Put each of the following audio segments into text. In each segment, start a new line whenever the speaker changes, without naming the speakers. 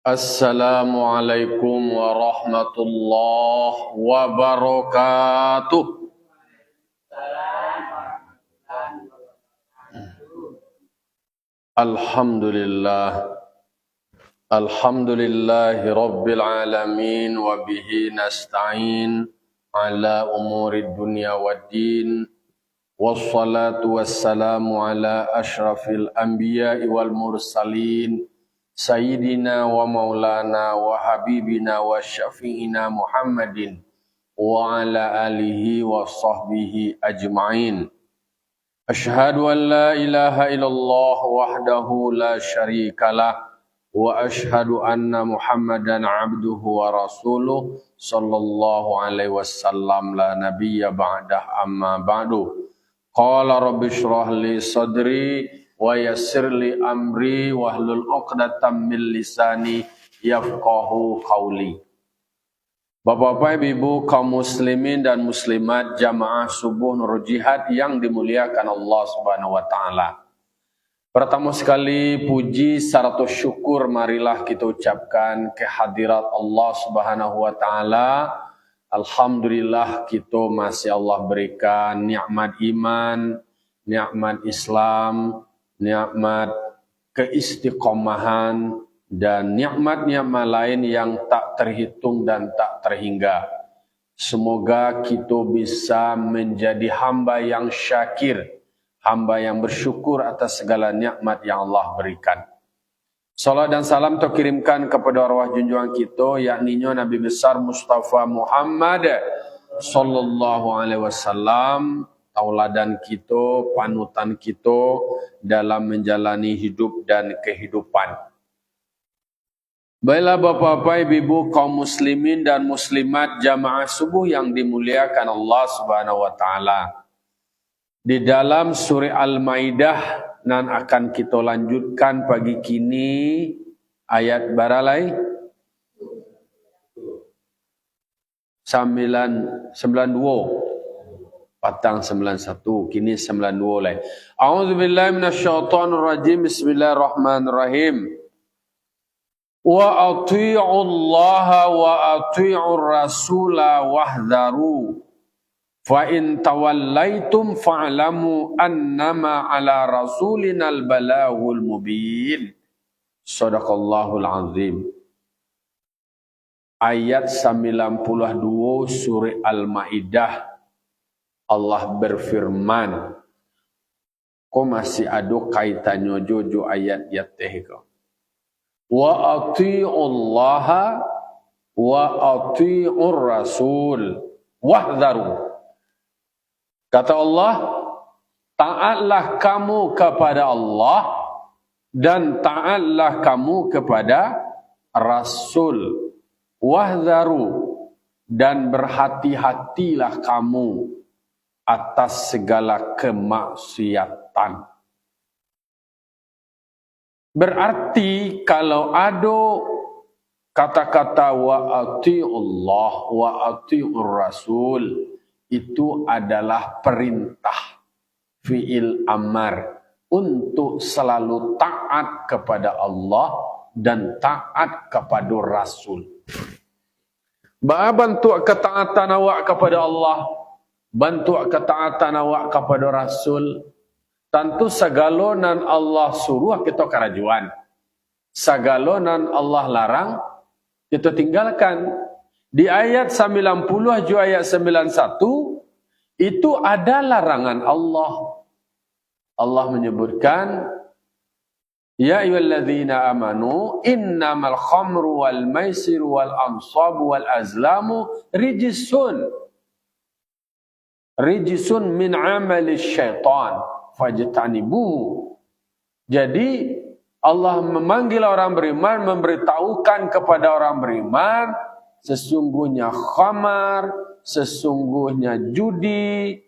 Assalamualaikum warahmatullahi wabarakatuh. Alhamdulillah. Alhamdulillahi rabbil alamin wa bihi nasta'in ala umurid dunya waddin. Wassalatu wassalamu ala ashrafil anbiya'i wal mursalin Sayyidina wa maulana wa habibina wa syafi'ina Muhammadin wa ala alihi wa sahbihi ajma'in. Ashhadu an la ilaha illallah wahdahu la syarikalah wa ashhadu anna Muhammadan abduhu wa rasuluh sallallahu alaihi wasallam la nabiyya ba'dah amma ba'du. Qala rabbi shrah li sadri wa yassir li amri wahlul 'uqdatam min lisani yafqahu qawli. Bapak-bapak, ibu kaum muslimin dan muslimat jamaah subuh Nurul Jihad yang dimuliakan Allah Subhanahu wa taala. Pertama sekali puji serta syukur marilah kita ucapkan kehadirat Allah Subhanahu wa taala. Alhamdulillah kita masih Allah berikan nikmat iman, nikmat Islam, nikmat keistiqomahan dan nikmat-nikmat lain yang tak terhitung dan tak terhingga. Semoga kita bisa menjadi hamba yang syakir, hamba yang bersyukur atas segala nikmat yang Allah berikan. Salam dan salam terkirimkan kepada arwah junjungan kita, yakni Nabi besar Mustafa Muhammad sallallahu alaihi wasallam, tauladan kita, panutan kita dalam menjalani hidup dan kehidupan. Baiklah bapak-bapak, ibu kaum muslimin dan muslimat jamaah subuh yang dimuliakan Allah Subhanahu wa taala. Di dalam surah Al-Maidah nan akan kita lanjutkan pagi kini ayat baralai 92 patang 91 kini 92 lai. A'udzubillahi minasyaitonirrajim. Bismillahirrahmanirrahim. Wa atii'ullaha wa atii'ur rasula wahdharu fa in tawallaitum fa'lamu annama ala rasulinal balaghul mubin. Shadaqallahul azim. Ayat 92 surah Al-Maidah, Allah berfirman. Kok masih ada kaitannya jojo ayat yateh ko. Wa atii'ullaha wa atii'ur rasul wahdharu. Kata Allah, taatlah kamu kepada Allah dan taatlah kamu kepada Rasul. Wahdharu, dan berhati-hatilah kamu atas segala kemaksiatan. Berarti kalau ada kata-kata wa ati'ullah wa ati'ur rasul, itu adalah perintah fi'il amar untuk selalu taat kepada Allah dan taat kepada Rasul. Bantu ketaatan awak kepada Allah, bantu ketaatan awak kepada Rasul. Tentu segalonan Allah suruh kita kerajuan, segalonan Allah larang kita tinggalkan. Di ayat 90 ju ayat 91 itu ada larangan Allah. Allah menyebutkan, ya ayyuhalladzina amanu innamal khamru wal maisiru wal ansabu wal azlamu rijsun min amali syaitan fajtanibu. Jadi Allah memanggil orang beriman, memberitahukan kepada orang beriman, sesungguhnya khamar, sesungguhnya judi,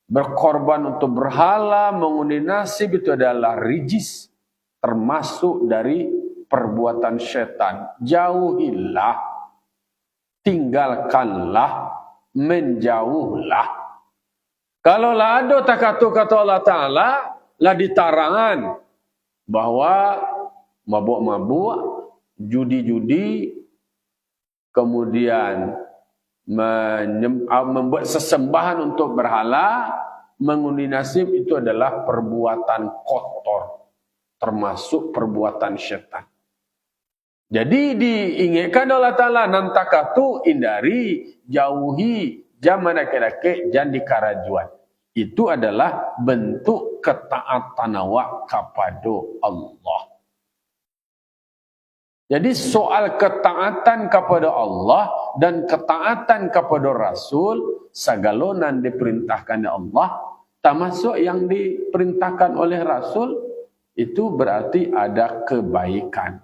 berkorban untuk berhala, mengundi nasib itu adalah rijis, termasuk dari perbuatan syaitan. Jauhilah, tinggalkanlah, menjauhlah. Kalau lah ada kata Allah Ta'ala, lah ditarangan bahwa mabuk-mabuk, judi-judi, kemudian membuat sesembahan untuk berhala, mengundi nasib, itu adalah perbuatan kotor, termasuk perbuatan syaitan. Jadi diingatkan Allah Ta'ala, nantakatu hindari, jauhi, zaman akhir-akhir, jangan dikarajuan. Itu adalah bentuk ketaatan awak kepada Allah. Jadi soal ketaatan kepada Allah dan ketaatan kepada Rasul, segalonan diperintahkan oleh Allah, termasuk yang diperintahkan oleh Rasul, itu berarti ada kebaikan.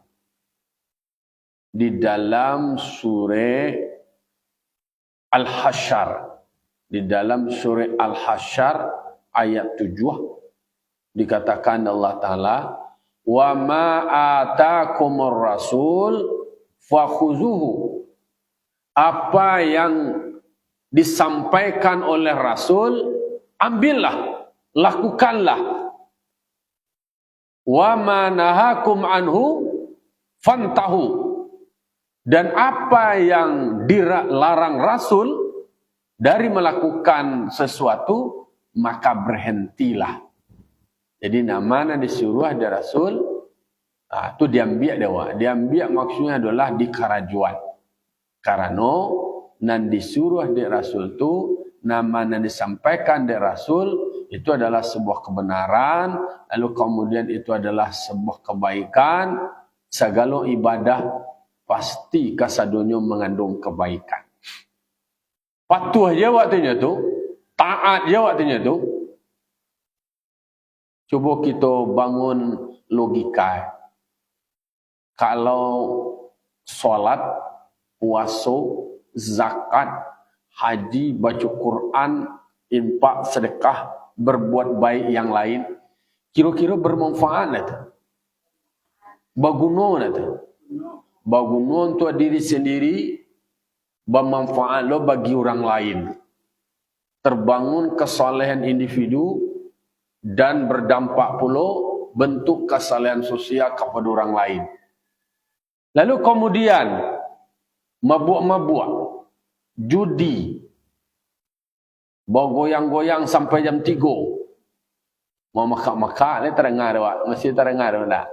Di dalam surah Al-Hasyr, di dalam surah Al-Hasyr ayat 7, dikatakan Allah Ta'ala, wa ma atakumur rasul fakhuzuhu. Apa yang disampaikan oleh Rasul, ambillah, lakukanlah. Wa ma nahakum anhu fantahu. Dan apa yang dilarang Rasul dari melakukan sesuatu, maka berhentilah. Jadi mana disuruh ada Rasul, itu diambil dewa. Diambil maksudnya adalah dikarajuan. Karena nan disuruh di Rasul itu, nama nan disampaikan di Rasul itu adalah sebuah kebenaran, lalu kemudian itu adalah sebuah kebaikan. Segala ibadah pasti kasadonyo mengandung kebaikan. Patuh aja waktunya tu, taat aja waktunya tu. Coba kita bangun logika. Kalau solat, puasa, zakat, haji, baca Quran, infak, sedekah, berbuat baik yang lain, kira-kira bermanfaat tak? Berguna tak? Berguna untuk diri sendiri, bermanfaat lo bagi orang lain. Terbangun kesalehan individu dan berdampak pula bentuk kesalehan sosial kepada orang lain. Lalu kemudian mabuk-mabuk, judi, bergoyang-goyang sampai jam 3. Mau makak-makak ni terengah awak, masih terengah tak?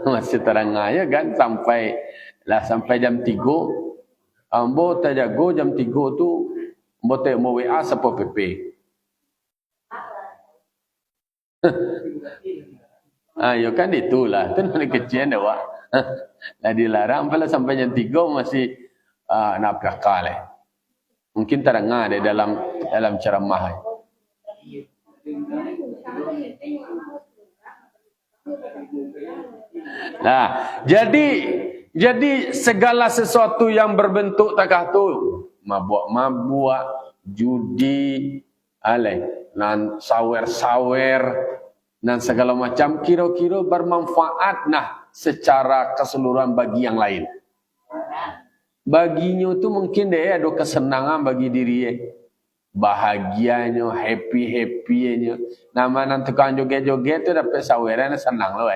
Masih terengah ya kan, sampai jam 3. Ambo terjago jam 3 tu, ambo tak mau WA siapa PP. Ya kan itulah, itu nak kecil awak. Lah dilarang pula sampai jam 3 masih nak pakal. Mungkin terengah di dalam ceramah. Nah, jadi segala sesuatu yang berbentuk takah tu, mabuk-mabuk, judi, dan sawer-sawer, dan segala macam, kira-kira bermanfaat secara keseluruhan bagi yang lain. Baginya tu mungkin dia ada kesenangan bagi diri dia. Bahagianya, happy-happynya. Nama nanti tukang joget-joget tu dapat saweran senang loh.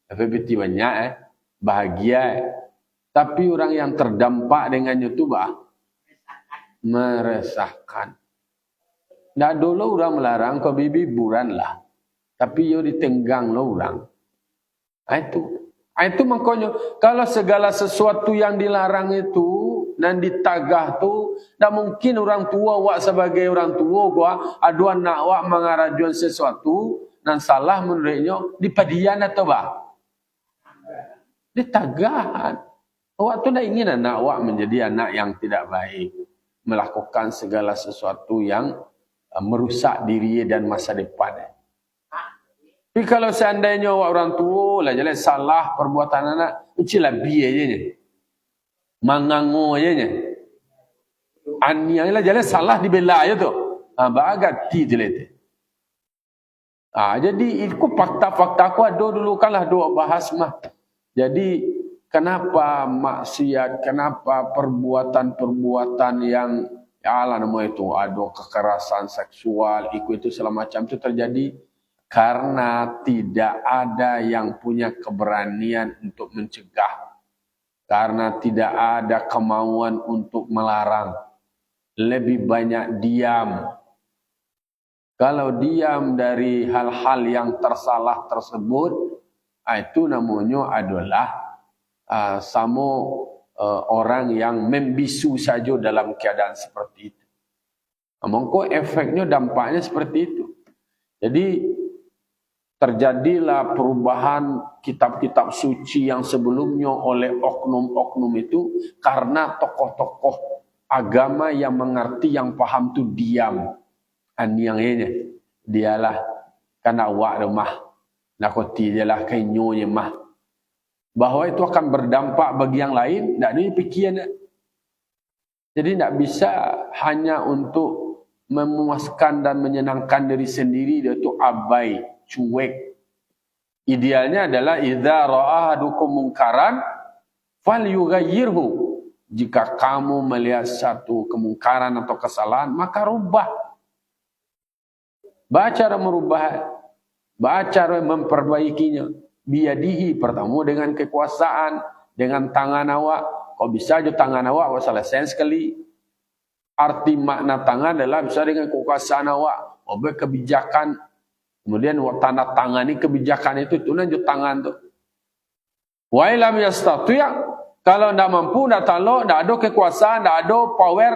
Tapi beti banyak bahagia. Tapi orang yang terdampak dengannya tu meresahkan. Dah dulu orang melarang kau bibi buran lah. Tapi yo ditenggang lo orang. Itu makanya kalau segala sesuatu yang dilarang itu dan ditagah tu, tak mungkin orang tua wak sebagai orang tua gua adu anak wak mengarajuan sesuatu dan salah menurutnya dipadian atau ditagah. Wak tu dah ingin anak wak menjadi anak yang tidak baik, melakukan segala sesuatu yang merusak diri dan masa depan. Tapi kalau seandainya orang tua lah jalan salah perbuatan anak, ucilah biar je ni. Mangango je ni. Aniang lah jalan salah dibela je tu. Bagat ti je lete. Jadi itu fakta-fakta aku ada dulu kanlah dua bahas mah. Jadi kenapa maksiat, kenapa perbuatan-perbuatan yang ya Allah nama itu ada kekerasan seksual, itu segala macam itu terjadi. Karena tidak ada yang punya keberanian untuk mencegah. Karena tidak ada kemauan untuk melarang. Lebih banyak diam. Kalau diam dari hal-hal yang tersalah tersebut, itu namanya adalah orang yang membisu saja dalam keadaan seperti itu. Mongko efeknya, dampaknya seperti itu. Jadi terjadilah perubahan kitab-kitab suci yang sebelumnya oleh oknum-oknum itu karena tokoh-tokoh agama yang mengerti, yang paham tu diam. Yang ini dialah kana awak rumah nakoti dialah kainyonya mah, bahwa itu akan berdampak bagi yang lain, tak ada pikiran. Jadi tak bisa hanya untuk memuaskan dan menyenangkan diri sendiri, dia tu abai, cuek. Idealnya adalah idza ra'a ahadukum munkaran falyughayyirhu. Jika kamu melihat satu kemungkaran atau kesalahan, maka rubah. Cara merubah, cara memperbaikinya. Biyadihi, pertama dengan kekuasaan, dengan tangan awak. Kau bisa aja tangan awak selesai sekali. Arti makna tangan adalah bisa dengan kekuasaan awak, kebijakan. Kemudian tanda tangani kebijakan itu lanjut tangan tu. Wa ilam yastati', kalau ndak mampu, ndak talok, ndak ada kekuasaan, ndak ada power,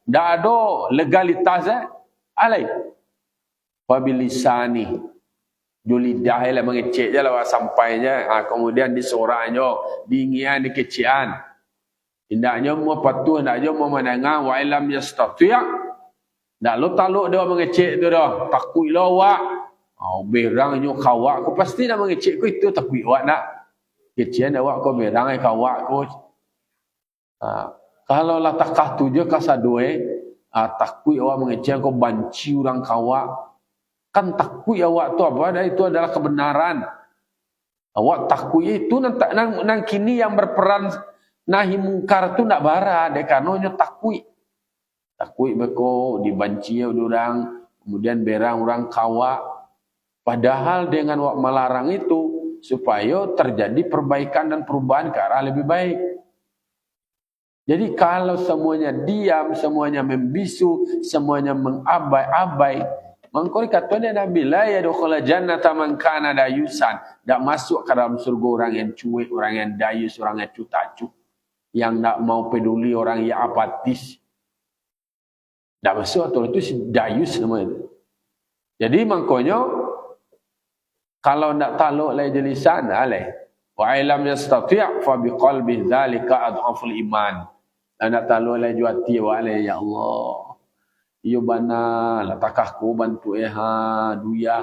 ndak ada legalitas, alai wabilisani, julidah lah mengecek je lah sampainya, kemudian disoranya, diingian, dikecian. Hendaknya mau patuh, hendaknya mau mendengar. Wa ilam yastati', ndak lo taluk dia mengecek tu dah, takut lah awak. Berangnya kawak ko pasti nak mengecek ko itu, takut awak nak kecian awak ko berang ai kawak ko. Kalau lah takah tu je kasadue, takut awak mengecek ko banci orang kawak. Kan takut awak tu apa? Itu adalah kebenaran. Awak takut itu nang kini yang berperan nahi mungkar tu nak bara, dekanonya takut. Takut beko dibanci orang, kemudian berang orang kawak. Padahal dengan melarang itu supaya terjadi perbaikan dan perubahan ke arah lebih baik. Jadi kalau semuanya diam, semuanya membisu, semuanya mengabai-abai, mangkori katanya Nabi la yadkhul jannata man kana dayusan, tak masuk ke dalam surga orang yang cuek, orang yang dayus, orang yang cutacu, yang tak mau peduli, orang yang apatis. Tak masuk, atau itu dayus namanya. Jadi mangkonya kalau nak taluk lai jelisan, alai. Wa ilam yastati' fa biqalbi dzalika adhaful iman. Nak taluk lai juati wa alai, ya Allah. Iyo bana la takahku bantu duya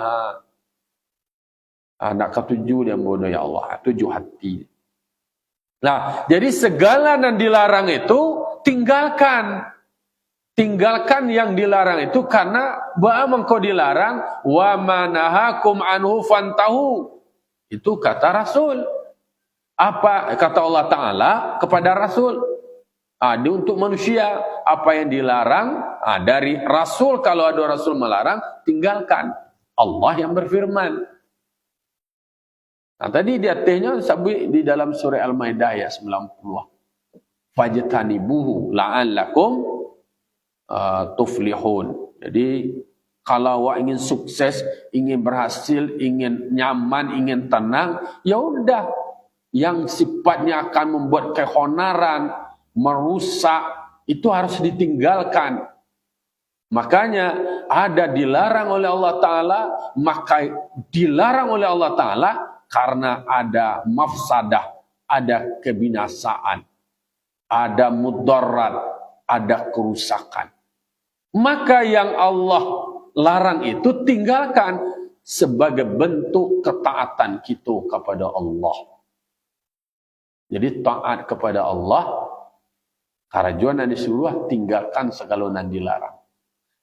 nak ketujuh dia bodoh, ya Allah, tujuh hati. Nah, jadi segala yang dilarang itu tinggalkan. Tinggalkan yang dilarang itu, karena bahwa engkau dilarang, wa manahakum anhu fantahu. Itu kata Rasul. Apa kata Allah Ta'ala kepada Rasul? Ada untuk manusia. Apa yang dilarang dari Rasul, kalau ada Rasul melarang, tinggalkan. Allah yang berfirman. Nah, tadi di atasnya di dalam surah Al-Maidah ayat 90. Fajtanibuhu la'allakum tuflihun. Jadi kalau awak ingin sukses, ingin berhasil, ingin nyaman, ingin tenang, ya udah, yang sifatnya akan membuat kehonaran, merusak, itu harus ditinggalkan. Makanya ada dilarang oleh Allah Ta'ala, maka dilarang oleh Allah Ta'ala karena ada mafsadah, ada kebinasaan, ada mudarat, ada kerusakan. Maka yang Allah larang itu tinggalkan sebagai bentuk ketaatan kita kepada Allah. Jadi taat kepada Allah, karajuan yang disuruh tinggalkan segala yang dilarang.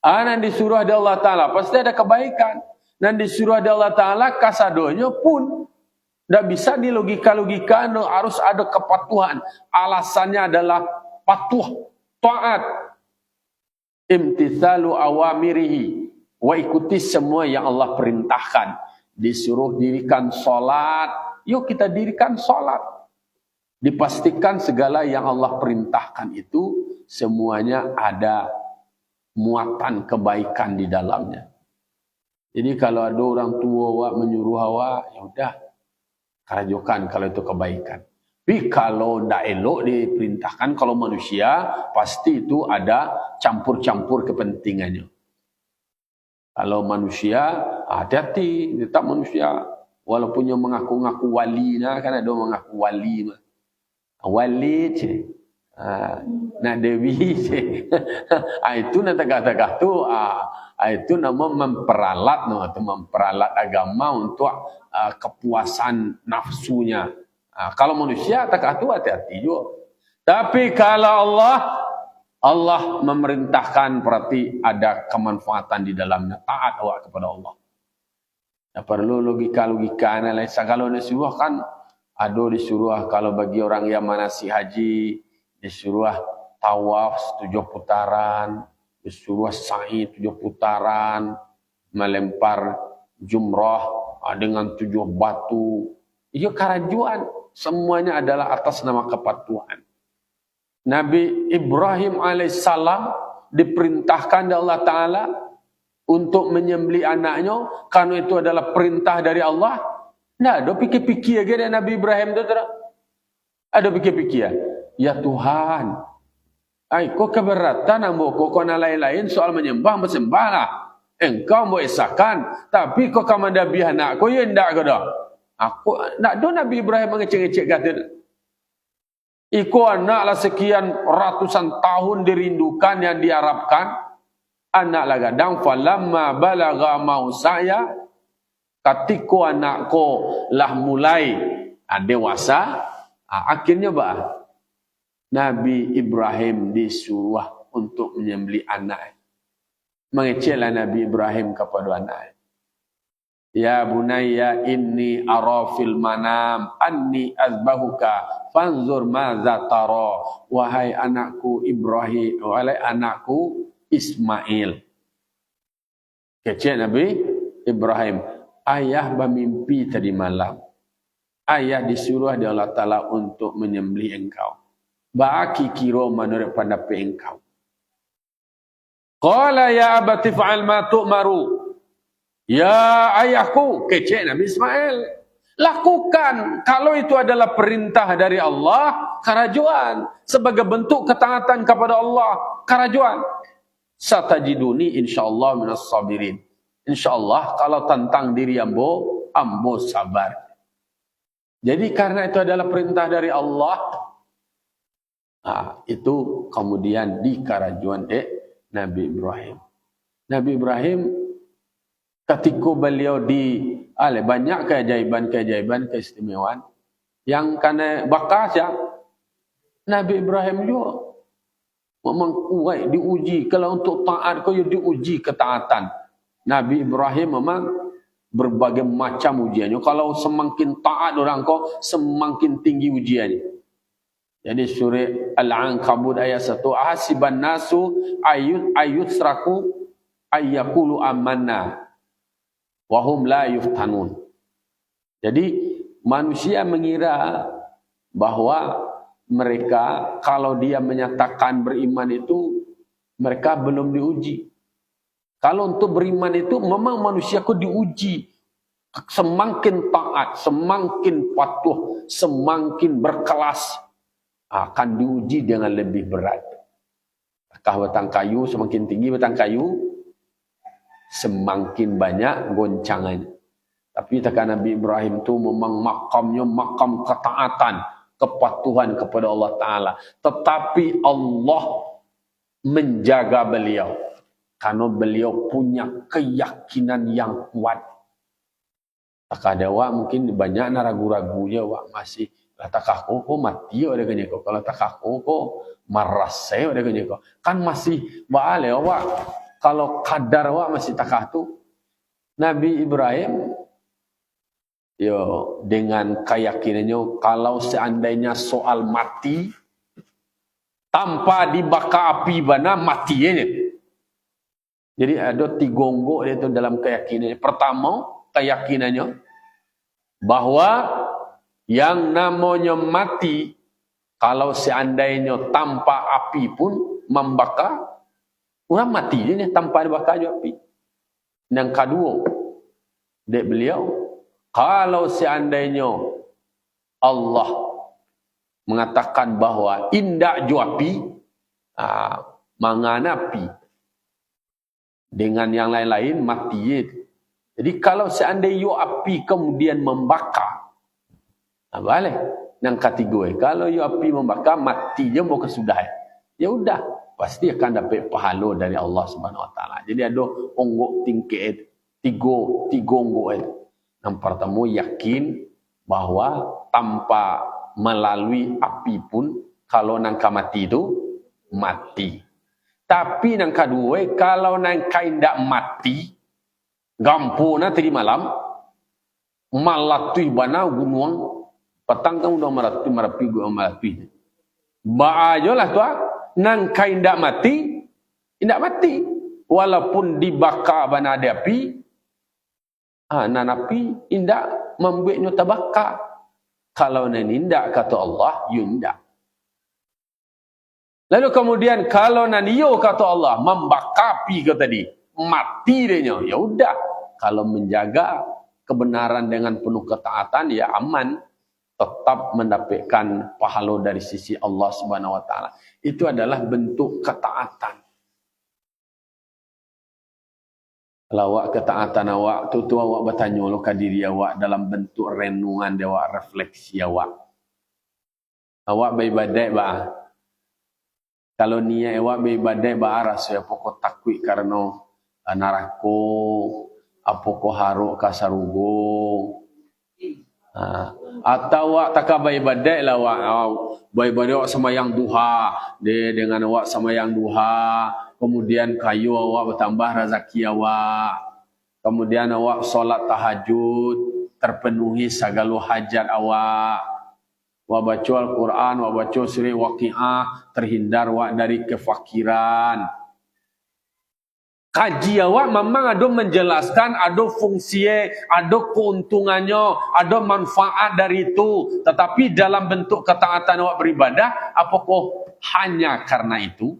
Yang disuruh ada Allah Ta'ala pasti ada kebaikan. Yang disuruh ada Allah Ta'ala kasadonya pun tidak bisa di logika-logika, harus ada kepatuhan. Alasannya adalah patuh, taat. Imtithalu awamirihi, wa ikuti semua yang Allah perintahkan. disuruh dirikan solat, yuk kita dirikan solat. Dipastikan segala yang Allah perintahkan itu semuanya ada muatan kebaikan di dalamnya. Jadi kalau ada orang tua awak menyuruh awak, ya udah, karajokan kalau itu kebaikan. Tapi kalau tidak elok diperintahkan, kalau manusia pasti itu ada campur-campur kepentingannya. Kalau manusia, hati-hati, tetap manusia. Walaupun yang mengaku-ngaku wali, nah, kan ada mengaku wali. Wali, nak dewi, itu nak tegak-tegak tu, itu nama memperalat, memperalat agama untuk kepuasan nafsunya. Kalau manusia tegak tu hati-hati juga. Tapi kalau Allah memerintahkan, berarti ada kemanfaatan di dalamnya, taat awak kepada Allah. Tak perlu logika-logika analisa. Kalau disuruh kan, ada disuruh kalau bagi orang yang manasik haji, disuruh tawaf 7 putaran, disuruh sa'i 7 putaran, melempar jumrah dengan 7 batu. Itu karajuan. Semuanya adalah atas nama kepatuhan. Nabi Ibrahim alaihissalam diperintahkan oleh Allah Ta'ala untuk menyembelih anaknya, karena itu adalah perintah dari Allah. Nah, ada pikir-pikir lagi Nabi Ibrahim itu tak? Ada pikir-pikir. Ya Tuhan, kau keberatan ambo kau nak lain-lain soal menyembah bersembahlah. Engkau mau esakan, tapi kau kamandabi anak kau ya ndak kau dah. Aku nak do Nabi Ibrahim mengecek-ngecek kata. Iko anaklah sekian ratusan tahun dirindukan yang diharapkan. Anak lah gadang falamma balagha mausaya, ketika anakku lah mulai dewasa, akhirnya Nabi Ibrahim disuruh untuk menyembelih anak. Mengeceklah Nabi Ibrahim kepada anak. Ya bunayya inni ara fil manam anni azbahuka fanzur madza tara. Wahai anakku Ibrahim, wahai anakku Ismail. Kecil Nabi Ibrahim, ayah bermimpi tadi malam. Ayah disuruh oleh Allah Ta'ala untuk menyembelih engkau. Baki kira menurut pendapat engkau. Qala ya abati fa'al ma tu'maru. Ya ayahku, kecil Nabi Ismail. Lakukan. Kalau itu adalah perintah dari Allah, karajuan. Sebagai bentuk ketaatan kepada Allah, karajuan. Satajiduni insyaAllah minas sabirin. InsyaAllah kalau tentang diri ambo sabar. Jadi karena itu adalah perintah dari Allah, itu kemudian dikarajuan Nabi Ibrahim. Nabi Ibrahim ketika beliau banyak keajaiban-keajaiban keistimewaan yang karena bakas ya. Nabi Ibrahim juga memang kuat diuji. Kalau untuk taat kau diuji ketaatan. Nabi Ibrahim memang berbagai macam ujiannya. Kalau semakin taat orang kau, semakin tinggi ujiannya. Jadi surah Al-Ankabut ayat 1, ahasiban nasu ayutsraku ayyaqulu amanna wa hum la yuftanun. Jadi manusia mengira bahwa mereka kalau dia menyatakan beriman itu mereka belum diuji. Kalau untuk beriman itu memang manusia kok diuji. Semakin taat, semakin patuh, semakin berkelas akan diuji dengan lebih berat. Kah batang kayu semakin tinggi batang kayu, semakin banyak goncangannya. Tapi takkan Nabi Ibrahim itu memang makamnya makam ketaatan, kepatuhan kepada Allah Ta'ala. Tetapi Allah menjaga beliau. Karena beliau punya keyakinan yang kuat. Tak ada wak mungkin banyak ragu-ragunya wak masih. Tak aku mati ada kena kau. Kalau tak aku maras saya ada kena kau. Kan masih baale wak. Kalau kadar wak masih tak tu. Nabi Ibrahim dengan keyakinannya kalau seandainya soal mati tanpa dibakar api bana mati ini. Jadi ada 3 gonggok dia tu dalam keyakinannya. Pertama, keyakinannya bahwa yang namanya mati, kalau seandainya tanpa api pun membakar, orang mati je ni tanpa dibakar je api. Yang kedua, dek beliau, kalau seandainya Allah mengatakan bahawa indak ju api, mangana api dengan yang lain-lain mati je. Jadi kalau seandainya api kemudian membakar, boleh. Yang ketiga, kalau api membakar mati je mau kesudah. Ya udah, pasti akan dapat pahala dari Allah Subhanahu Wa Taala. Jadi ada onggok tingkat tiga onggok itu. Yang pertama, yakin bahawa tanpa melalui api pun kalau nangka mati itu mati. Tapi yang kedua, kalau nangka indak mati, gampuna tadi malam malatui bana gunung petang kan udah merapi gua merapi. Ba ajalah tu nangka indak mati, walaupun dibakar bana ada api, nan api indak membuatnya terbakar. Kalau nan indak kata Allah, indak. Lalu kemudian kalau nan iyo kata Allah membakar api ke tadi, mati dia, ya udah. Kalau menjaga kebenaran dengan penuh ketaatan, ya aman, tetap mendapatkan pahala dari sisi Allah Subhanahu Wa Taala. Itu adalah bentuk ketaatan. Kalau awak ketaatan awak tu awak bertanya lo ke diri awak dalam bentuk renungan dia awak, refleksi awak. Awak beribadat ba. Kalau niat awak beribadat ba rasa pokok takut karena neraka, apakah haruk ka sarugo. Atau awak tak beribadat lah awak beribadat semayang duha, dia dengan awak semayang duha, kemudian kayu awak bertambah rezeki awak, kemudian awak solat tahajud terpenuhi segala hajat awak, baca Al-Quran, baca surah Waqiah, terhindar awak dari kefakiran. Kaji awak memang ada menjelaskan, ada fungsi, ada keuntungannya, ada manfaat dari itu. Tetapi dalam bentuk ketaatan awak beribadah, apakah hanya karena itu?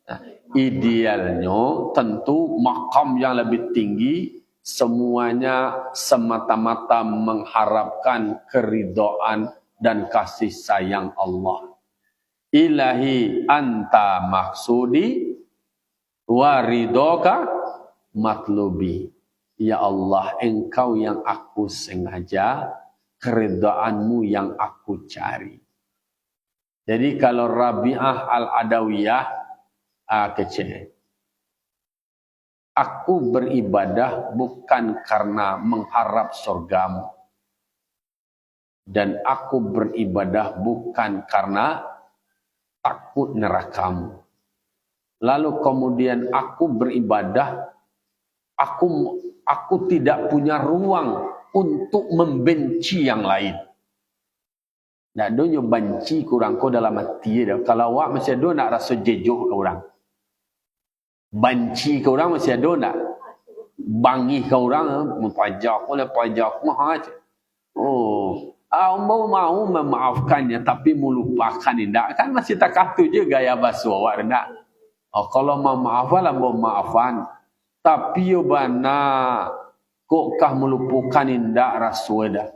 Nah, idealnya tentu makam yang lebih tinggi, semuanya semata-mata mengharapkan keridhaan dan kasih sayang Allah. Ilahi anta maksudi waridoka matlubi. Ya Allah, engkau yang aku sengaja, keridhaanmu yang aku cari. Jadi kalau Rabi'ah Al-Adawiyah kecil, aku beribadah bukan karena mengharap surgamu, dan aku beribadah bukan karena takut nerakamu. Lalu kemudian aku beribadah, aku tidak punya ruang untuk membenci yang lain. Nak donyo benci kurang ko dalam hati dia. Kalau awak masih ada nak rasa jejuk ke orang, benci ke orang masih ada nak, bangi ke orang, mempajak oleh pajak mah aja. Oh, mau memaafkannya tapi melupakan tidak kan masih tak katu je gaya basuh awak rendah. Oh, kalau mau maafan lah mau maafan, tapi yo bana kok kah melupakan indak rasudah.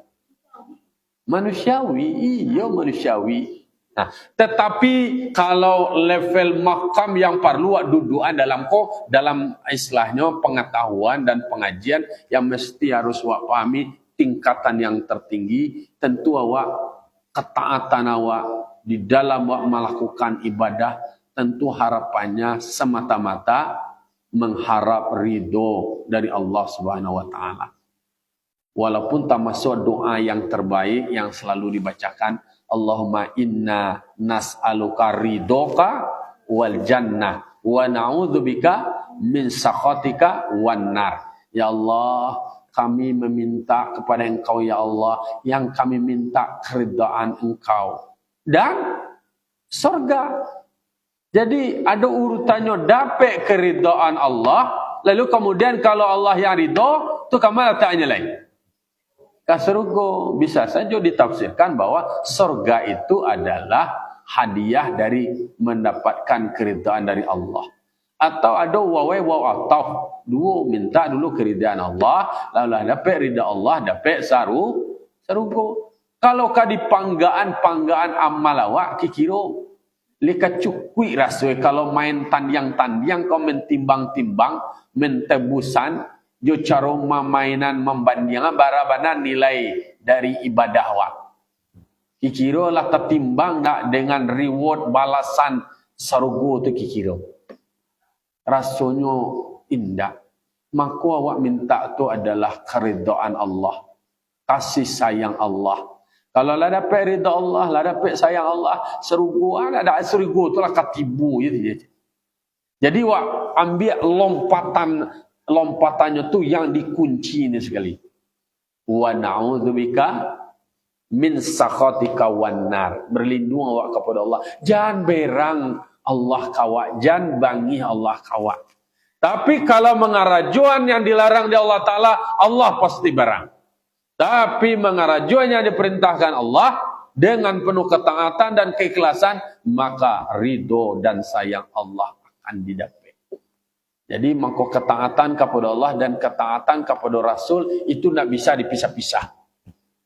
Manusiawi, iya manusiawi. Nah, tetapi kalau level makam yang perlu dudukan dalam istilahnya pengetahuan dan pengajian yang mesti harus awak pahami tingkatan yang tertinggi, tentu awak ketaatan awak di dalam awak melakukan ibadah, tentu harapannya semata-mata mengharap ridho dari Allah Subhanahu Wa Taala. Walaupun termasuk doa yang terbaik yang selalu dibacakan, Allahumma inna nas'aluka ridhoka wal jannah wa na'udzubika min sakhatika wan nar. Ya Allah, kami meminta kepada Engkau ya Allah, yang kami minta keridhaan Engkau dan surga. Jadi ada urutannya dapat keridhaan Allah, lalu kemudian kalau Allah yang ridho, tu kamal ta'anya lain. Ke surga. Bisa saja ditafsirkan bahwa surga itu adalah hadiah dari mendapatkan keridhaan dari Allah. Atau ada wawai atau dua minta dulu keridhaan Allah, lalu dapat ridha Allah, dapat surga. Kalau kadi panggaan amal awak kikira leka cukui rasoi kalau main tandiang kau mentimbang-timbang mentebusan jo cara mainan membandingan barabanan nilai dari ibadah awak. Kikira lah tertimbang nak dengan reward balasan surga tu kikira. Rasanya indah. Maka awak minta tu adalah keridhaan Allah, kasih sayang Allah. Kalau lah dapat ridha Allah, lah dapat sayang Allah, serugu ada serugu itulah katibu gitu. Jadi wak ambil lompatannya tu yang dikunci ini sekali. Wa na'udzubika min sakhatika wan nar. Berlindung awak kepada Allah. Jangan berang Allah kawak, jangan bangi Allah kawak. Tapi kalau mengarajuan yang dilarang di Allah Ta'ala, Allah pasti barang. Tapi mengarajuan yang diperintahkan Allah dengan penuh ketaatan dan keikhlasan, maka ridho dan sayang Allah akan didapat. Jadi maka ketaatan kepada Allah dan ketaatan kepada Rasul itu tidak bisa dipisah-pisah.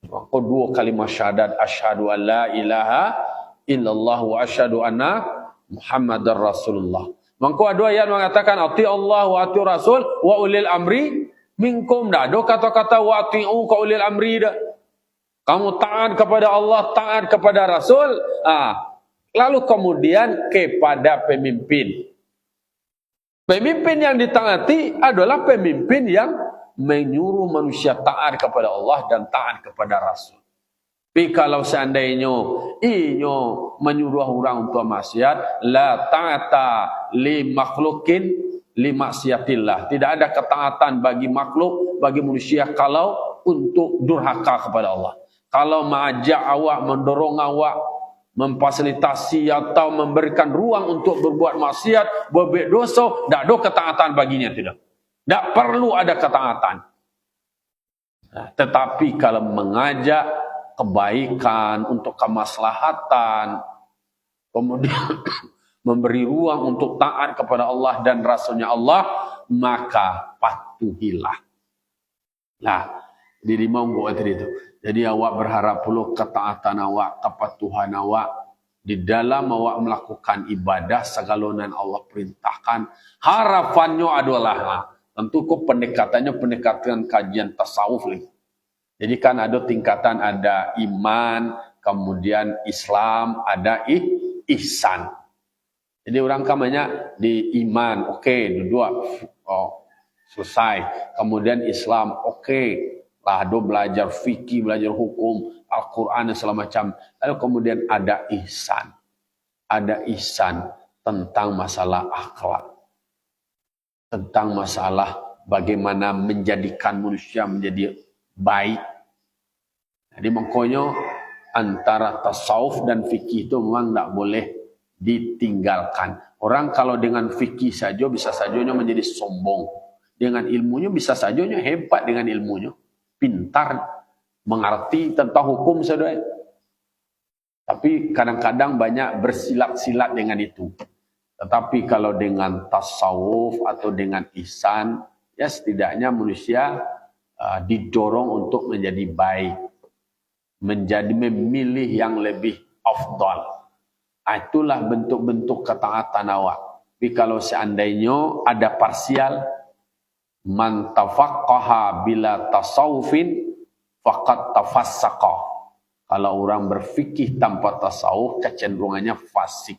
Maka dua kalimat syahadat, asyhadu an la ilaha illallah wa asyhadu anna Muhammadar Rasulullah. Maka ada ayat mengatakan ati Allah wa ati Rasul wa ulil amri minkum. Dah ada kata-kata wati'u ka ulil amri dah. Kamu taat kepada Allah, taat kepada Rasul. Lalu kemudian kepada pemimpin. Pemimpin yang ditaati adalah pemimpin yang menyuruh manusia taat kepada Allah dan taat kepada Rasul. Tapi kalau seandainya inyo menyuruh orang untuk maksiat, la ta'ata li makhlukin li maksiatillah. Tidak ada ketaatan bagi makhluk, bagi manusia kalau untuk durhaka kepada Allah. Kalau mengajak awak, mendorong awak, memfasilitasi atau memberikan ruang untuk berbuat maksiat, berbuat dosa, tidak ada ketaatan baginya, tidak. Tidak perlu ada ketaatan. Tetapi kalau mengajak kebaikan untuk kemaslahatan, kemudian memberi ruang untuk taat kepada Allah dan Rasulnya Allah, maka patuhilah. Nah, di lima tadi itu. Jadi awak berharap pula ketaatan awak, kepatuhan awak di dalam awak melakukan ibadah segalonan Allah perintahkan. Harapannya adalah tentu pendekatan kajian tasawuf lagi. Jadi kan ada tingkatan, ada iman, kemudian Islam, ada ihsan. Jadi orang kamanya di iman, oke, dua, selesai. Kemudian Islam, oke, lah ada belajar fikih, belajar hukum, Al-Quran dan segala macam. Lalu kemudian ada ihsan. Ada ihsan tentang masalah akhlak. Tentang masalah bagaimana menjadikan manusia menjadi baik. Jadi makanya antara tasawuf dan fikih itu memang tidak boleh ditinggalkan. Orang kalau dengan fikih saja bisa sajanya menjadi sombong. Dengan ilmunya bisa sajanya hebat dengan ilmunya. Pintar, mengerti tentang hukum saja. Tapi kadang-kadang banyak bersilat-silat dengan itu. Tetapi kalau dengan tasawuf atau dengan ihsan, ya setidaknya manusia didorong untuk menjadi baik, menjadi memilih yang lebih afdal. Itulah bentuk-bentuk ketaatan awak. Tapi kalau seandainya ada parsial, man tafaqqaha bila tasawufin faqad tafassaqa. Kalau orang berfikih tanpa tasawuf, kecenderungannya fasik.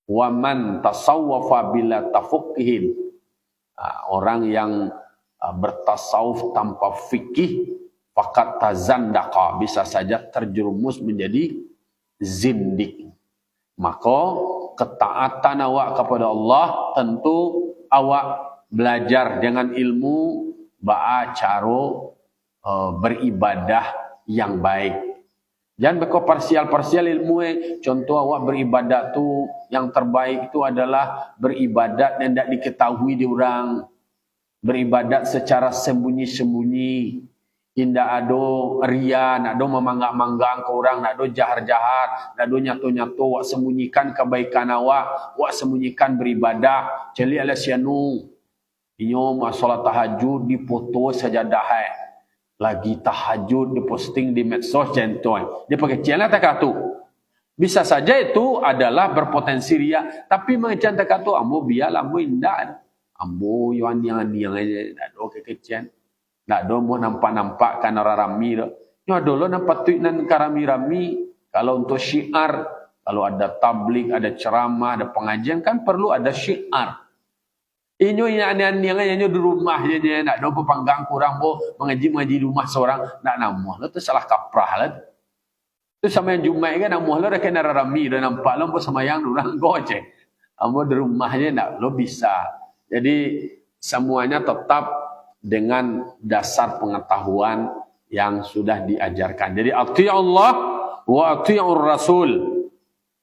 Wa man tasawwafa bila tafaqqihin. Orang yang bertasawuf tanpa fikih, faqad tazandaqa, bisa saja terjerumus menjadi zindik. Maka ketaatan awak kepada Allah tentu awak belajar dengan ilmu cara beribadah yang baik. Jangan berkau parsial ilmu. Contoh awak beribadat tu yang terbaik itu adalah beribadat yang tidak diketahui di orang. beribadat secara sembunyi-sembunyi. Tidak ada ria, tidak ada memanggak-manggak ke orang, tidak ada jahat-jahat, tidak ada nyatu-nyatu, wak sembunyikan kebaikan awak, wak sembunyikan beribadah. Celi ala sianu. Inyo masalah tahajud dipoto sajadah. Lagi tahajud diposting di medsos centoy. Dia pakai channel tak tu. Bisa saja itu adalah berpotensi ria, tapi macam tak tu ambo biarlah ambo indah. Ambo yang aja, tak ada kekecian. Tak ada mau nampak-nampak kan orang rami tu. Nyo dulu nampak tu nan karami-rami. Kalau untuk syiar, kalau ada tablik, ada ceramah, ada pengajian kan perlu ada syiar. Inyo yang di rumah je nak ada pepanggang kurang mengaji di rumah seorang nak namuh. Lo tu salah kaprah lah. Tu sama yang Jumaat kan namuh lo dah kena rami dah nampak lo semayang orang goceh. Ambo di rumah je nak lo bisa. Jadi semuanya tetap dengan dasar pengetahuan yang sudah diajarkan. Jadi ati Allah wa ati'ur Rasul.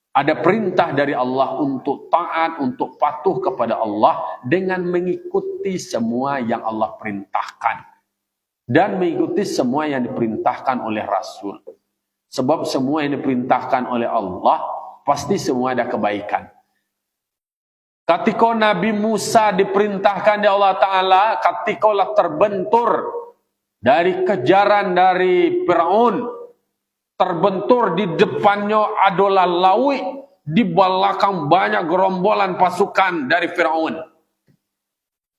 Ada perintah dari Allah untuk taat, untuk patuh kepada Allah dengan mengikuti semua yang Allah perintahkan. Dan mengikuti semua yang diperintahkan oleh Rasul. Sebab semua yang diperintahkan oleh Allah, pasti semua ada kebaikan. Ketika Nabi Musa diperintahkan oleh Allah Ta'ala, ketika lah terbentur dari kejaran dari Fir'aun, terbentur di depannya adalah laut, di belakang banyak gerombolan pasukan dari Fir'aun.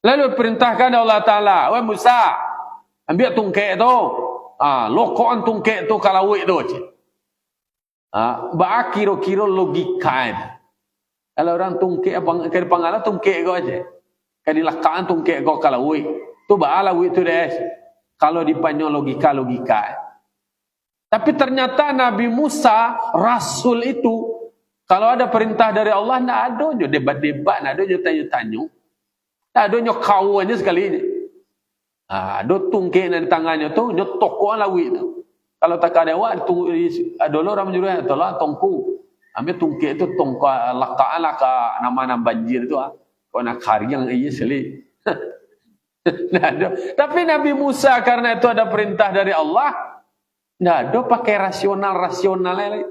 Lalu perintahkan Allah Ta'ala, wahai Musa, ambil tungkek tu, lokoan tungkek tu ke laut tu. Ba kira-kira logika. Kalau orang tungkek apa ke pangala tungkek kau aja. Kadi lakaan tungkek kau ke laut. Tu ba laut tu deh. Kalau dipanyo logika. Tapi ternyata Nabi Musa, Rasul itu, kalau ada perintah dari Allah, tidak ada je debat-debat, tidak ada je tanya-tanya. Tak ada je kawannya sekali. Ada tungkek di tangannya tu, dia tokok lawit tu. Kalau tak ada awak, ada orang menjuruh, itulah tongku. Ambil tungkek tu, tongku lakaan lah ke nama-nama banjir tu. Kau nak karyang iya sekali. Tapi Nabi Musa, karena itu ada perintah dari Allah, tidak ada pakai rasional lagi.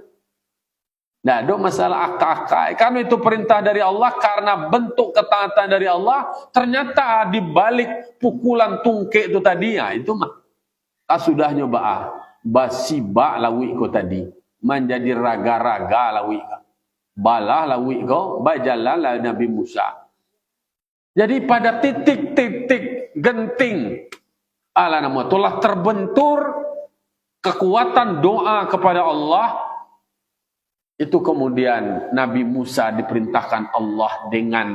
Tidak ada masalah akal-akal. Karena itu perintah dari Allah, karena bentuk ketaatan dari Allah, ternyata di balik pukulan tungkek itu tadi, ya, itu mah. Sudah nyoba basibak lawik ko tadi. Menjadi raga-raga lawik ko. Balah lawik ko, bajalan lah Nabi Musa. Jadi pada titik-titik genting, ala nama itulah terbentur kekuatan doa kepada Allah. Itu kemudian Nabi Musa diperintahkan Allah dengan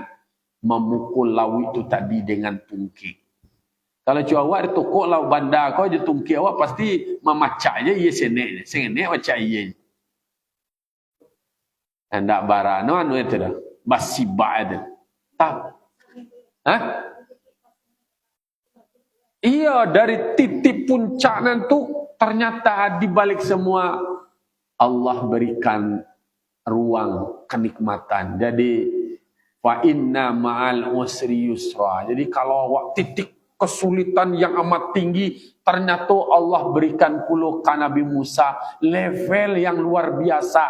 memukul laut itu tadi dengan tungkik. Kalau cuba awak ditukuk laut bandar kau je tungkik awak pasti memacak je ia senek. Senek macam ia. Hendak bara no anu itu dah. Basibak itu. Tak. Iya, dari titik puncak nanti ternyata di balik semua Allah berikan ruang kenikmatan. Jadi fa inna ma'al usri yusra. Jadi kalau awak titik kesulitan yang amat tinggi, ternyata Allah berikan pula ke Nabi Musa level yang luar biasa.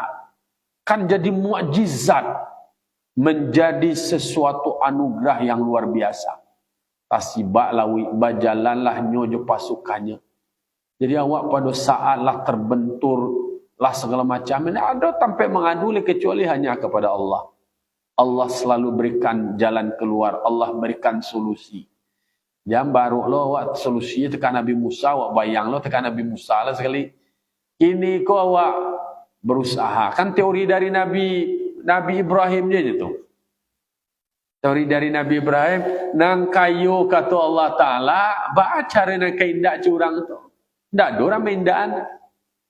Kan jadi mukjizat, menjadi sesuatu anugerah yang luar biasa. Tasibak lawi bajalanlah nyojo pasukannya. Jadi awak pada saat lah terbentur lah segala macam ini ada sampai mengadu kecuali hanya kepada Allah. Allah selalu berikan jalan keluar, Allah berikan solusi. Jam baru lo awak solusinya tekan Nabi Musa, awak bayang lo tekan Nabi Musa lah sekali. Ini kau awak berusaha. Kan teori dari Nabi Ibrahim je tu. Teori dari Nabi Ibrahim, nang kayu kata Allah Ta'ala, baca cara nak indak curang tu. Tak ada orang mindaan.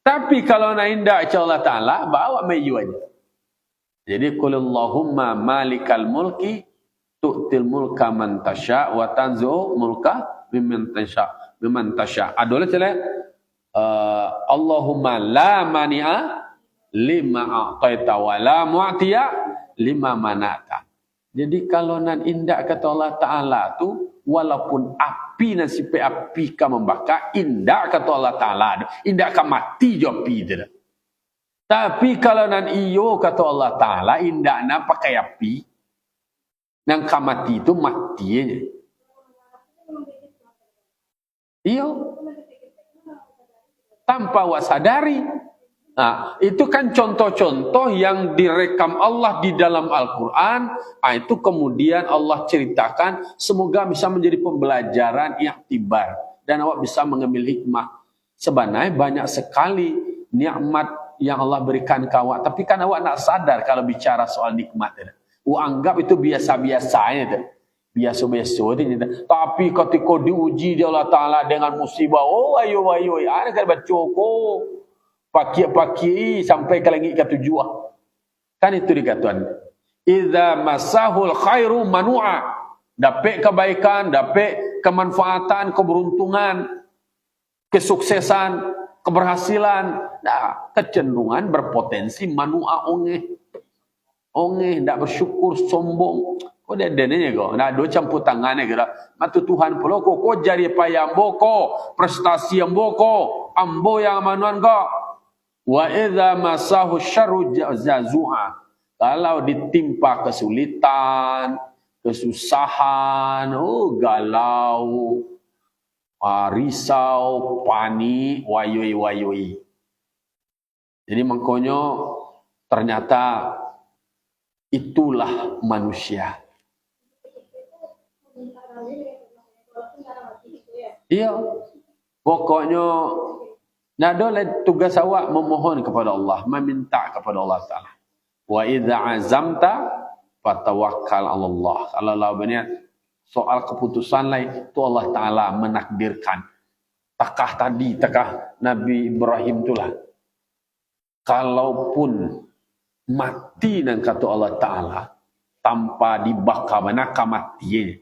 Tapi kalau nak indak Allah Ta'ala, bawa mayu aja. Jadi, Qulillahumma malikal mulki, tu'til mulka man tasha, wa tanzu mulka mimman tasha. Adalah celah, Allahumma la mani'a lima a'taita wa la mu'tiya lima manata.
Jadi kalau nan indak kata Allah Ta'ala tu, walaupun api nan sipai api ka membakar, indak kata Allah Ta'ala tu. Indak ka mati jo api tu. Tapi kalau nan iyo kata Allah Ta'ala, indak nan pakai api, nan ka mati tu mati aja. Iyo. Tanpa wasadari. Nah, itu kan contoh-contoh yang direkam Allah di dalam Al-Quran. Itu kemudian Allah ceritakan, semoga bisa menjadi pembelajaran iktibar dan awak bisa mengambil hikmah. Sebenarnya banyak sekali nikmat yang Allah berikan ke awak, tapi kan awak nak sadar kalau bicara soal nikmat. Awak anggap itu biasa-biasanya. Biasa-biasa. Tapi ketika diuji di Allah Ta'ala dengan musibah, oh ayo, ada kan baca kok. Paki-paki sampai ke langit ke tujuan. Kan itu dikatakan. Idza masahul khairu manu'a. Dapat kebaikan, dapat kemanfaatan, keberuntungan, kesuksesan, keberhasilan. Nah, kecenderungan berpotensi manu'a ongeh. Ongeh, tak bersyukur, sombong. Kau dah denenya kau. Nah, dua campur tangannya kira. Matu Tuhan pula kau jari payah boko, prestasi yang boko, ambo yang manuan kau. Wa idza masahu syarru jazua. Kalau ditimpa kesulitan, kesusahan, galau, risau, panik, wayoi. Jadi makanya ternyata itulah manusia. Iya. Pokoknya tugas awak memohon kepada Allah, meminta kepada Allah Ta'ala. Wa idza azamta fatawakkal 'ala Allah. Kalau benar soal keputusan lain itu Allah Ta'ala menakdirkan. Takah Nabi Ibrahim itulah. Kalaupun mati dan kata Allah Ta'ala tanpa dibakar, manakah mati.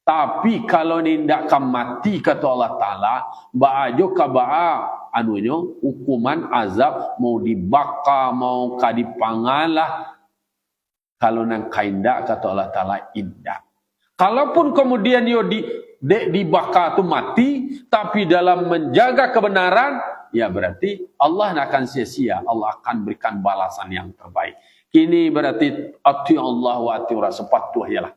Tapi kalau nindak mati kata Allah Ta'ala, ba'ajo kaba'a hukuman azab mau dibakar, mau dipangalah. Kalau nang kaindak kata Allah Ta'ala indak. Kalaupun kemudian dia dibakar tu mati, tapi dalam menjaga kebenaran, ya berarti Allah akan sia-sia. Allah akan berikan balasan yang terbaik. Kini berarti ati Allah wa ati Rasul, patuh ialah.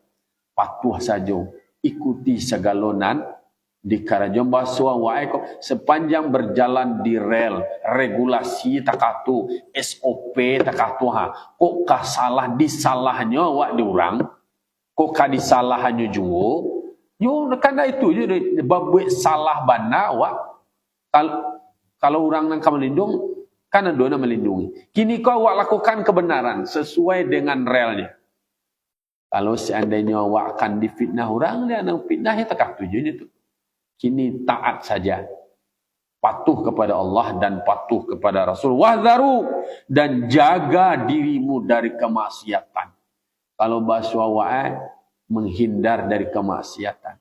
Patuh saja. Ikuti segalonan di Karajon Basua waeko sepanjang berjalan di rel regulasi takatu SOP takatu kok kah salah disalahnya wak diurang kok kah disalahannya juga yo karena itu je babuik salah bana wak kalau orang nang melindung kan dona melindungi kini kau wak lakukan kebenaran sesuai dengan relnya. Kalau seandainya awak akan difitnah orang, dia nak fitnah ya tak tujuan itu. Kini taat saja. Patuh kepada Allah dan patuh kepada Rasul. Wahzaru dan jaga dirimu dari kemaksiatan. Kalau bahasa awak menghindar dari kemaksiatan.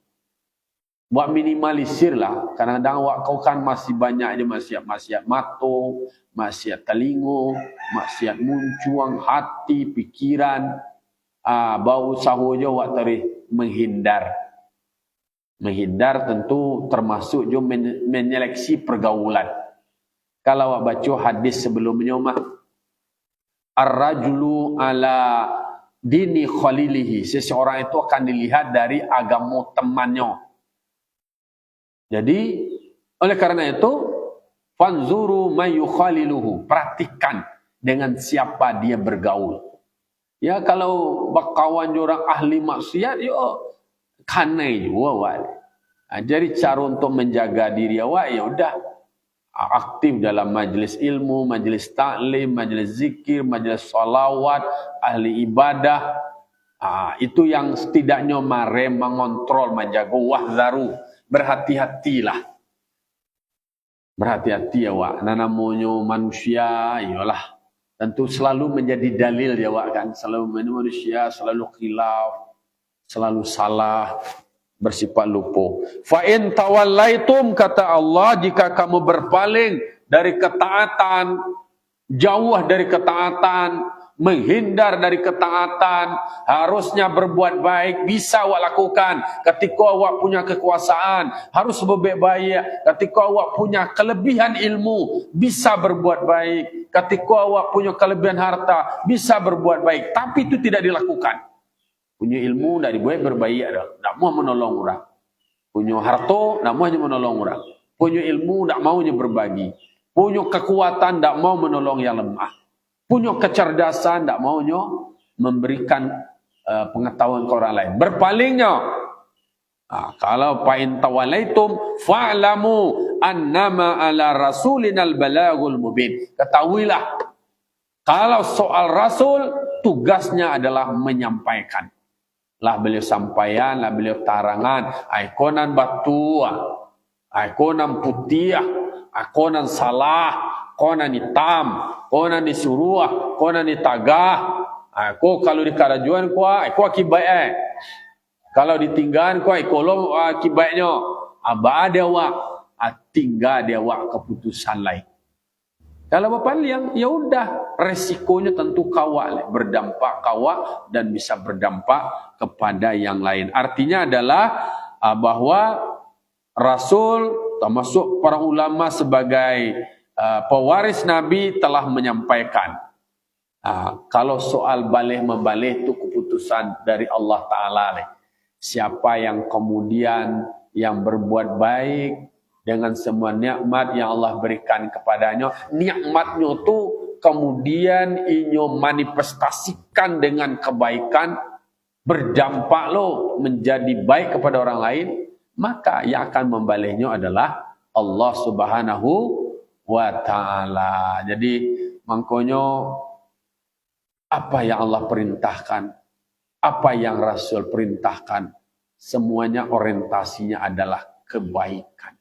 Buat minimalisirlah. Kadang-kadang awak kau kan masih banyak aja maksiat mato, maksiat telingo, maksiat muncuang hati, pikiran. Bau sahuja wak tarikh menghindar. Menghindar tentu termasuk juga menyeleksi pergaulan. Kalau wak baca hadis sebelumnya mah ar-rajulu ala dini khalilihi. Seseorang itu akan dilihat dari agama temannya. Jadi oleh karena itu fanzuru mayukhaliluhu. Perhatikan dengan siapa dia bergaul. Ya kalau bakawan orang ahli maksiat, yo kanai juga awak. Jadi cara untuk menjaga diri awak, ya udah aktif dalam majlis ilmu, majlis taklim, majlis zikir, majlis salawat, ahli ibadah. Itu yang setidaknya mare mengontrol, menjaga wahzaru. Berhati-hatilah. Berhati-hati awak. Namanya manusia, iyalah. Tentu selalu menjadi dalil ya wak kan. Selalu manusia, selalu khilaf, selalu salah, bersifat lupa. Fa in tawallaitum kata Allah, jika kamu berpaling dari ketaatan, jauh dari ketaatan, menghindar dari ketaatan, harusnya berbuat baik, bisa awak lakukan. Ketika awak punya kekuasaan, harus berbuat baik. Ketika awak punya kelebihan ilmu, bisa berbuat baik. Ketika awak punya kelebihan harta, bisa berbuat baik. Tapi itu tidak dilakukan. Punya ilmu, tidak dibuat berbaik, tidak mau menolong orang. Punya harta, tidak mau menolong orang. Punya ilmu, tidak maunya berbagi. Punya kekuatan, tidak mau menolong yang lemah. Punya kecerdasan, tidak maunya memberikan pengetahuan ke orang lain. Berpalingnya, kalau fa'in tawalaitum fa'lamu annama ala rasulinal balagul mubin. Ketahuilah, kalau soal rasul, tugasnya adalah menyampaikan. Lah beliau sampaian, lah beliau tarangan. Aikonan batua, aikonan putih, aikonan salah, konan hitam, konan disuruh, konan ditagah. Aku kalau di karajuan aku akibat kalau ditinggal aku akibatnya aba ada wak tinggal dia wak keputusan lain. Kalau bapak liang, ya udah resikonya tentu kawak berdampak kawak dan bisa berdampak kepada yang lain. Artinya adalah bahwa Rasul termasuk para ulama sebagai pewaris Nabi telah menyampaikan. Kalau soal balih membalih itu keputusan dari Allah Ta'ala. Siapa yang kemudian yang berbuat baik dengan semua nikmat yang Allah berikan kepadanya, nikmatnya itu kemudian inyo manifestasikan dengan kebaikan, berdampak menjadi baik kepada orang lain, maka yang akan membalihnya adalah Allah Subhanahu wa Ta'ala. Jadi makanya apa yang Allah perintahkan, apa yang Rasul perintahkan, semuanya orientasinya adalah kebaikan.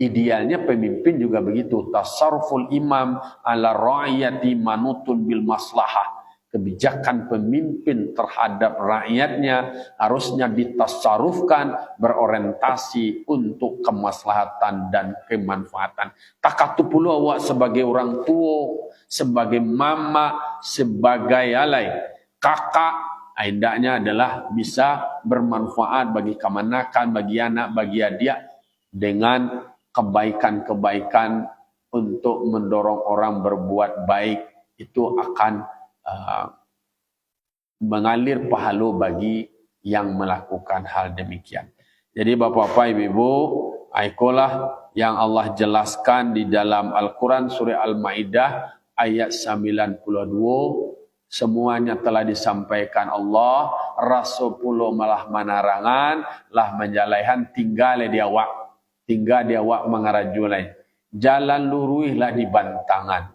Idealnya pemimpin juga begitu. Tasarruful imam ala ra'iyati manutun bil maslahah. Kebijakan pemimpin terhadap rakyatnya harusnya ditasarrufkan berorientasi untuk kemaslahatan dan kemanfaatan. Takatu pula awak sebagai orang tua, sebagai mama, sebagai kakak, hendaknya adalah bisa bermanfaat bagi kemanakan, bagi anak, bagi adik dengan kebaikan-kebaikan untuk mendorong orang berbuat baik. Itu akan mengalir pahala bagi yang melakukan hal demikian. Jadi bapak-bapak, ibu-ibu, ikulah yang Allah jelaskan di dalam Al-Quran surah Al-Ma'idah ayat 92. Semuanya telah disampaikan Allah. Rasul pula malah menarangan, lah menjalaihan tinggal dia wak. Tinggal dia wak mengarajulai. Jalan luruihlah di bantangan.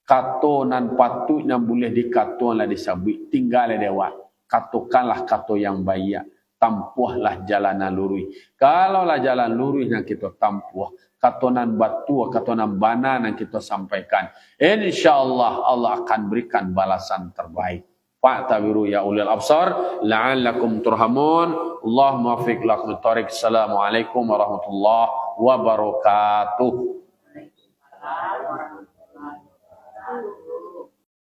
Kato nan patutnya boleh dikato lah disabui. Tinggal dia wak. Katokanlah kato yang baik. Tampuhlah jalanan lurui. Kalaulah jalan lurui yang kita tampuh. Katonan batu, katonan bana yang kita sampaikan. InsyaAllah Allah akan berikan balasan terbaik. Fa'tabiru ya ulil absar la'allakum turhamun. Allahumma fiq lakum tariq. Assalamualaikum warahmatullahi wabarakatuh.